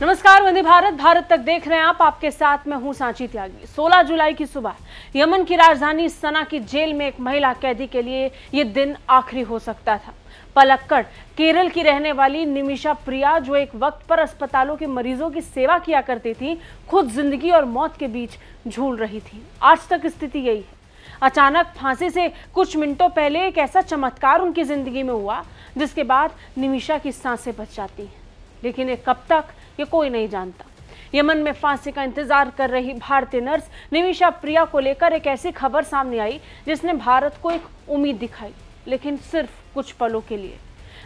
नमस्कार, वंदे भारत। भारत तक देख रहे हैं आप। आपके साथ मैं हूं सांची त्यागी। 16 जुलाई की सुबह यमन की राजधानी सना की जेल में एक महिला कैदी के लिए ये दिन आखिरी हो सकता था। पलक्कड़ केरल की रहने वाली निमिषा प्रिया, जो एक वक्त पर अस्पतालों के मरीजों की सेवा किया करती थी, खुद जिंदगी और मौत के बीच झूल रही थी। आज तक स्थिति यही है। अचानक फांसी से कुछ मिनटों पहले एक ऐसा चमत्कार उनकी जिंदगी में हुआ जिसके बाद निमिषा की सांसें बच जाती हैं, लेकिन ये कब तक, ये कोई नहीं जानता। यमन में फांसी का इंतजार कर रही भारतीय नर्स निमिषा प्रिया को लेकर एक ऐसी खबर सामने आई जिसने भारत को एक उम्मीद दिखाई, लेकिन सिर्फ कुछ पलों के लिए।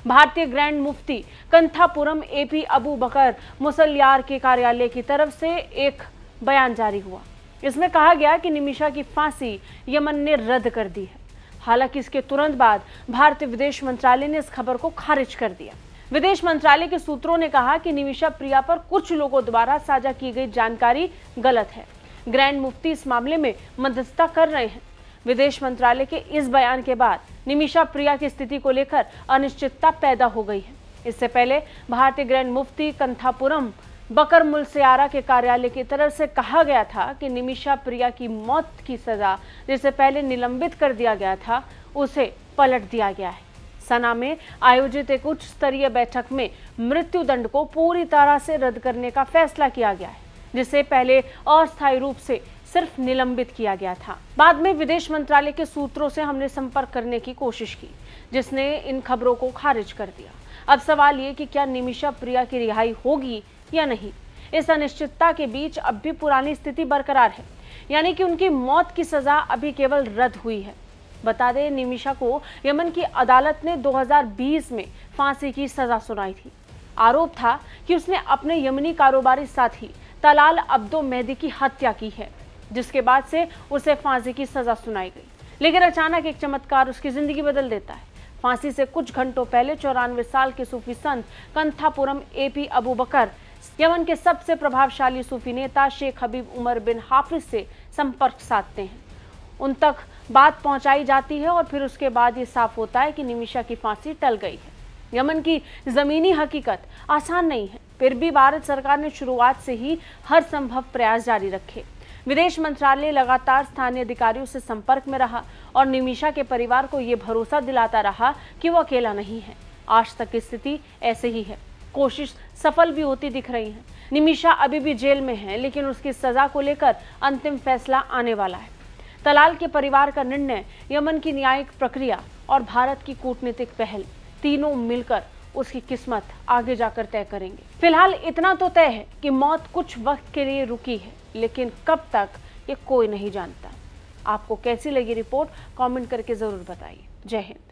भारतीय ग्रैंड मुफ्ती कंथापुरम एपी अबू बकर मुसल्लियार के कार्यालय की तरफ से एक बयान जारी हुआ। इसमें कहा गया कि निमिषा की फांसी यमन ने रद्द कर दी है। हालांकि इसके तुरंत बाद भारतीय विदेश मंत्रालय ने इस खबर को खारिज कर दिया। विदेश मंत्रालय के सूत्रों ने कहा कि निमिषा प्रिया पर कुछ लोगों द्वारा साझा की गई जानकारी गलत है। ग्रैंड मुफ्ती इस मामले में मध्यस्थता कर रहे हैं। विदेश मंत्रालय के इस बयान के बाद निमिषा प्रिया की स्थिति को लेकर अनिश्चितता पैदा हो गई है। इससे पहले भारतीय ग्रैंड मुफ्ती कंथापुरम बकर मुसल्लियार के कार्यालय की तरफ से कहा गया था कि निमिषा प्रिया की मौत की सजा, जिसे पहले निलंबित कर दिया गया था, उसे पलट दिया गया है। सना में आयोजित एक उच्च स्तरीय बैठक में मृत्यु दंड को पूरी तरह से रद्द करने का फैसला किया गया है, जिसे पहले अस्थायी रूप से सिर्फ निलंबित किया गया था। बाद में विदेश मंत्रालय के सूत्रों से हमने संपर्क करने की कोशिश की, जिसने इन खबरों को खारिज कर दिया। अब सवाल ये कि क्या निमिषा प्रिया की रिहाई होगी या नहीं। इस अनिश्चितता के बीच अब भी पुरानी स्थिति बरकरार है, यानी कि उनकी मौत की सजा अभी केवल रद्द हुई है। बता दें, निमिषा को यमन की अदालत ने 2020 में फांसी की सजा सुनाई थी। आरोप था कि उसने अपने यमनी कारोबारी साथी तलाल अब्दो मेहदी की हत्या की है, जिसके बाद से उसे फांसी की सजा सुनाई गई। लेकिन अचानक एक चमत्कार उसकी जिंदगी बदल देता है। फांसी से कुछ घंटों पहले 94 साल के सूफी संत कंथापुरम एपी अबू बकर यमन के सबसे प्रभावशाली सूफी नेता शेख हबीब उमर बिन हाफिज से संपर्क साधते हैं। उन तक बात पहुंचाई जाती है और फिर उसके बाद ये साफ होता है कि निमिषा की फांसी टल गई है। यमन की जमीनी हकीकत आसान नहीं है, फिर भी भारत सरकार ने शुरुआत से ही हर संभव प्रयास जारी रखे। विदेश मंत्रालय लगातार स्थानीय अधिकारियों से संपर्क में रहा और निमिषा के परिवार को ये भरोसा दिलाता रहा कि वो अकेला नहीं है। आज तक की स्थिति ऐसे ही है। कोशिश सफल भी होती दिख रही है। निमिषा अभी भी जेल में है, लेकिन उसकी सजा को लेकर अंतिम फैसला आने वाला है। तलाल के परिवार का निर्णय, यमन की न्यायिक प्रक्रिया और भारत की कूटनीतिक पहल, तीनों मिलकर उसकी किस्मत आगे जाकर तय करेंगे। फिलहाल इतना तो तय है कि मौत कुछ वक्त के लिए रुकी है, लेकिन कब तक ये कोई नहीं जानता। आपको कैसी लगी रिपोर्ट, कमेंट करके जरूर बताइए। जय हिंद।